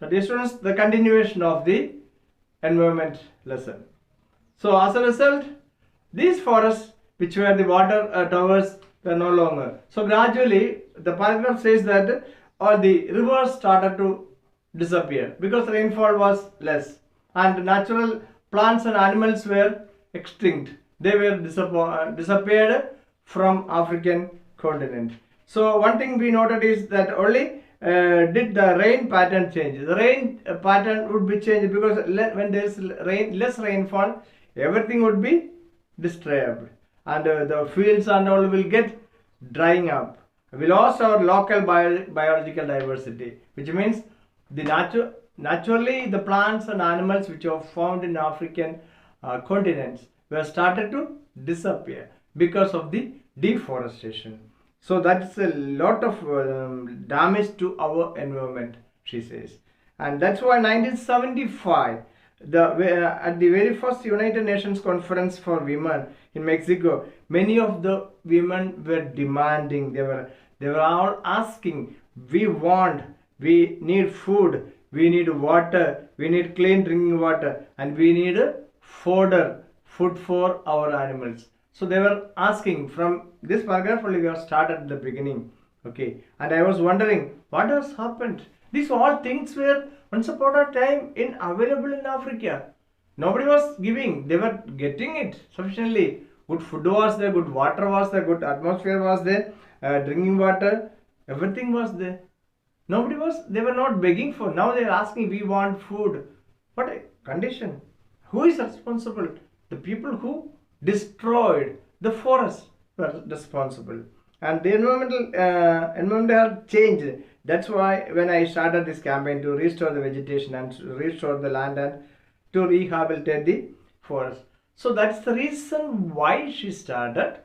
Dear students, the continuation of the environment lesson. So as a result, these forests which were the water towers were no longer. So gradually the paragraph says that all the rivers started to disappear because rainfall was less and natural plants and animals were extinct. They were disappeared from African continent. So one thing we noted is that only did the rain pattern change. The rain pattern would be changed because when there is less rainfall, everything would be disturbed and the fields and all will get drying up. We lost our local biological diversity, which means the naturally the plants and animals which are found in African continents were started to disappear because of the deforestation. So that's a lot of damage to our environment, she says. And that's why 1975, at the very first United Nations Conference for Women in Mexico, many of the women were demanding, they were all asking, we need food, we need water, we need clean drinking water, and we need food for our animals. So they were asking. From this paragraph only we have started at the beginning. Okay, and I was wondering what has happened. These all things were once upon a time available in Africa. Nobody was giving, they were getting it sufficiently. Good food was there, good water was there, good atmosphere was there, drinking water, everything was there. They were not begging for. Now they are asking, we want food. What a condition. Who is responsible? The people who destroyed the forest were responsible, and the environment have changed. That's why when I started this campaign to restore the vegetation and to restore the land and to rehabilitate the forest. So that's the reason why she started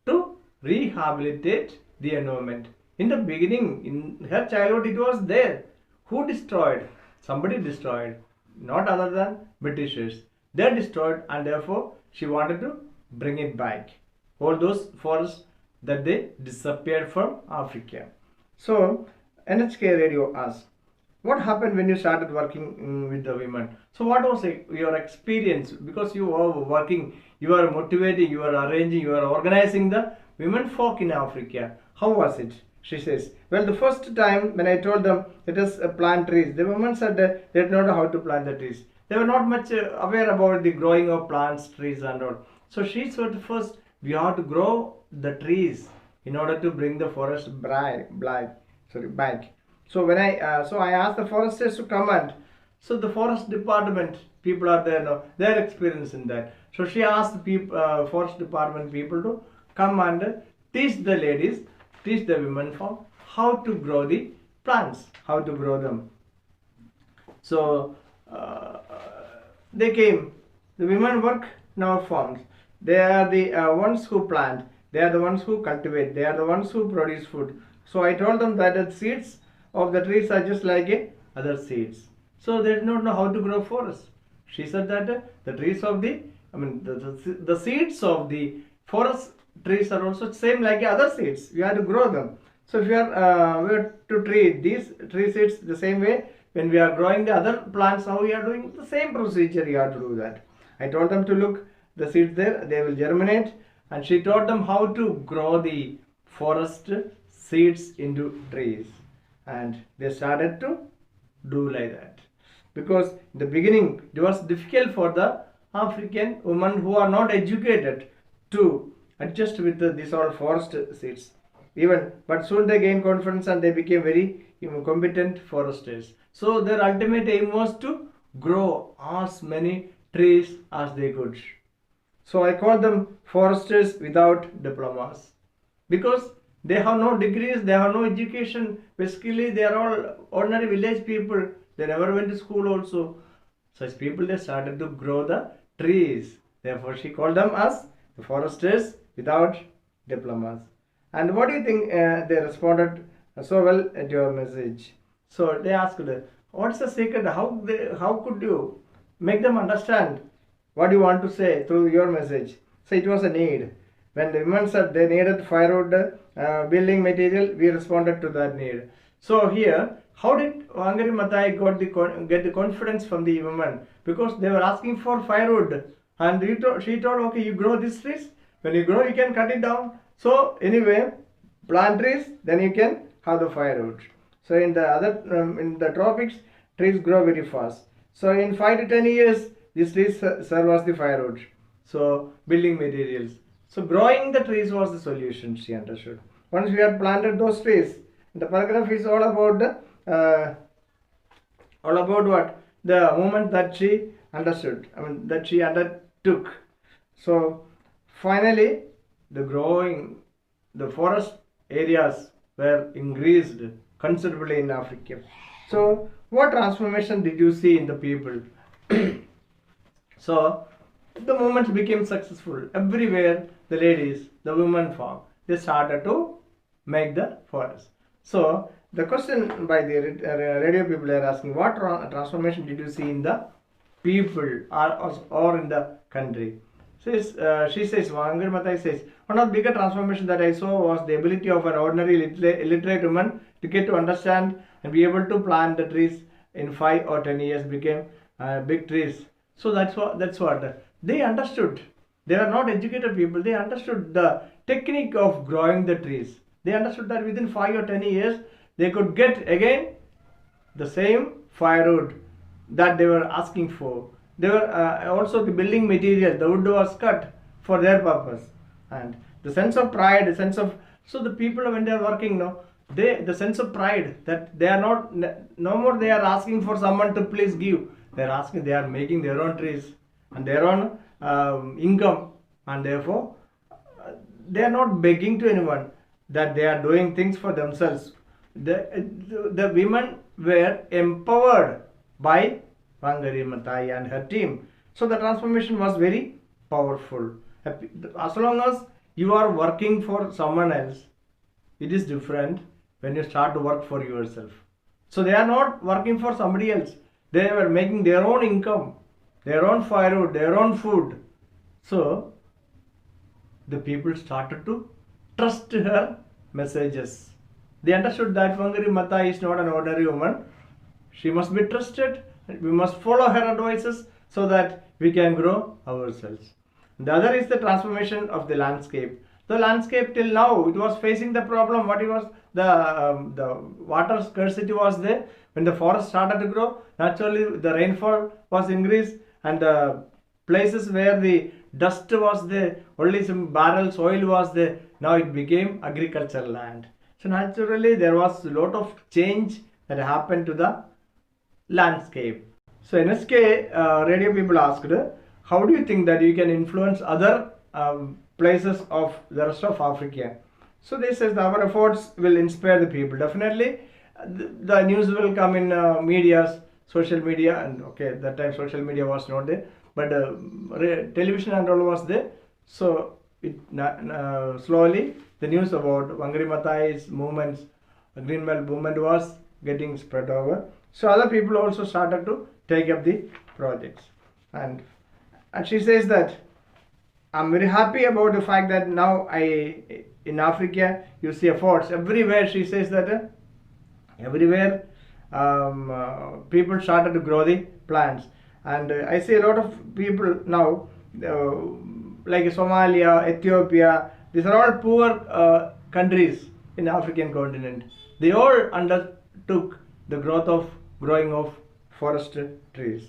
to rehabilitate the environment. In the beginning, in her childhood, it was there. Who destroyed? Somebody destroyed, not other than Britishers. They destroyed, and therefore she wanted to bring it back. All those forests that they disappeared from Africa. So NHK Radio asked, what happened when you started working with the women? So what was your experience? Because you were working, you are motivating, you are arranging, you are organizing the women folk in Africa. How was it? She says, well, the first time when I told them let us plant trees, the women said they did not know how to plant the trees. They were not much aware about the growing of plants, trees and all. So she said, first we have to grow the trees in order to bring the forest back. So when I asked the foresters to come, and so the forest department people are there now, they are experienced in that. So she asked the forest department people to come and teach the women from how to grow the plants, how to grow them. So they came. The women work in our farms. They are the ones who plant. They are the ones who cultivate. They are the ones who produce food. So I told them that the seeds of the trees are just like other seeds. So they did not know how to grow forests. She said that the trees of the seeds of the forest trees are also same like other seeds. We have to grow them. So if we are to treat these tree seeds the same way, when we are growing the other plants, how we are doing the same procedure, you have to do that. I told them to look the seeds there, they will germinate, and she taught them how to grow the forest seeds into trees, and they started to do like that. Because in the beginning it was difficult for the African women who are not educated to adjust with these all forest seeds. But soon they gained confidence and they became very competent foresters. So their ultimate aim was to grow as many trees as they could. So I call them foresters without diplomas, because they have no degrees, they have no education. Basically they are all ordinary village people. They never went to school also. Such people, they started to grow the trees. Therefore she called them as the foresters without diplomas. And what do you think they responded so well at your message? So they asked, what's the secret? How could you make them understand what you want to say through your message? So it was a need. When the women said they needed firewood, building material, we responded to that need. So here, How did Wangari Maathai get the confidence from the women? Because they were asking for firewood, and she told, okay, you grow these trees. When you grow, you can cut it down. So anyway, plant trees, then you can have the firewood. So in the tropics, trees grow very fast. So in 5 to 10 years, these trees serve as the firewood. So building materials. So growing the trees was the solution, she understood. Once we had planted those trees, the paragraph is all about what? The movement that she understood. That she undertook. So finally, the forest areas were increased considerably in Africa. So what transformation did you see in the people? So the movement became successful. Everywhere the ladies, the women folk, they started to make the forest. So the question by the radio people are asking, what transformation did you see in the people or in the country? She says, Wangari Maathai says, one of the bigger transformations that I saw was the ability of an ordinary illiterate woman to get to understand and be able to plant the trees in 5 or 10 years became big trees. So that's what they understood. They are not educated people. They understood the technique of growing the trees. They understood that within 5 or 10 years they could get again the same firewood that they were asking for. They were also the building material. The wood was cut for their purpose, and the sense of pride, the sense of the people when they are working, the sense of pride that they are not no more they are asking for someone to please give. They are making their own trees and their own income, and therefore they are not begging to anyone, that they are doing things for themselves. The women were empowered by Wangari Maathai and her team. So the transformation was very powerful. As long as you are working for someone else, it is different when you start to work for yourself. So they are not working for somebody else. They were making their own income, their own firewood, their own food. So the people started to trust her messages. They understood that Wangari Maathai is not an ordinary woman. She must be trusted. We must follow her advices so that we can grow ourselves. The other is the transformation of the landscape. The landscape till now, it was facing the problem. What it was, the water scarcity was there. When the forest started to grow, naturally the rainfall was increased, and the places where the dust was there, only some barrel soil was there. Now it became agricultural land. So naturally there was a lot of change that happened to the landscape. So NSK radio people asked, how do you think that you can influence other places of the rest of Africa? So they says our efforts will inspire the people. Definitely the news will come in medias, social media, and okay, that time social media was not there, but television and all was there. So it slowly the news about Wangari Maathai's movements, Green Belt movement was getting spread over. So other people also started to take up the projects, and she says that I'm very happy about the fact that now in Africa you see efforts everywhere. She says that everywhere people started to grow the plants, and I see a lot of people now like Somalia, Ethiopia. These are all poor countries in the African continent. They all undertook the growing of forest trees.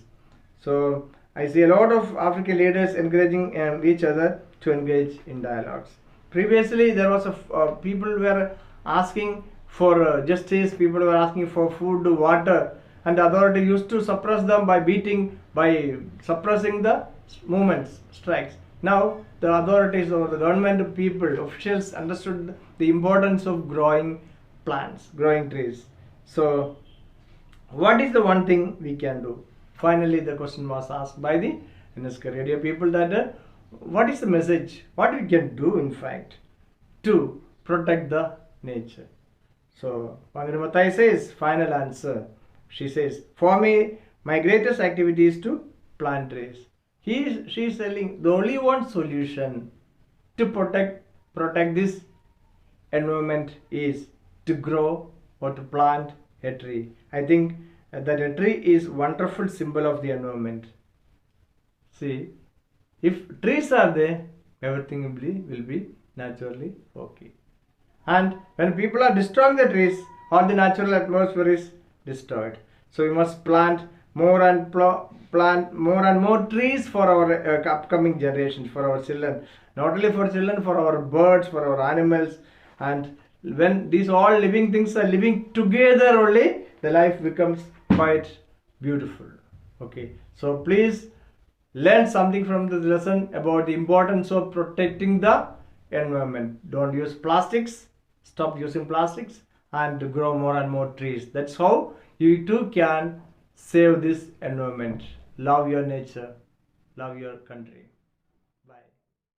So I see a lot of African leaders encouraging each other to engage in dialogues. Previously, there was people were asking for justice. People were asking for food, water, and the authority used to suppress them by beating, by suppressing the movements, strikes. Now the authorities or the government people, officials understood the importance of growing plants, growing trees. So what is the one thing we can do? Finally, the question was asked by the NSK radio people that what is the message? What we can do, in fact, to protect the nature? So Wangari Maathai says, final answer. She says, for me, my greatest activity is to plant trees. She is telling the only one solution to protect this environment is to grow or to plant a tree. I think that a tree is wonderful symbol of the environment. See, if trees are there, everything will be naturally okay. And when people are destroying the trees, all the natural atmosphere is destroyed. So we must plant more and plant more and more trees for our upcoming generations, for our children. Not only for children, for our birds, for our animals. And when these all living things are living together only, the life becomes quite beautiful. Okay, so please learn something from this lesson about the importance of protecting the environment. Don't use plastics, stop using plastics, and grow more and more trees. That's how you too can save this environment. Love your nature, love your country.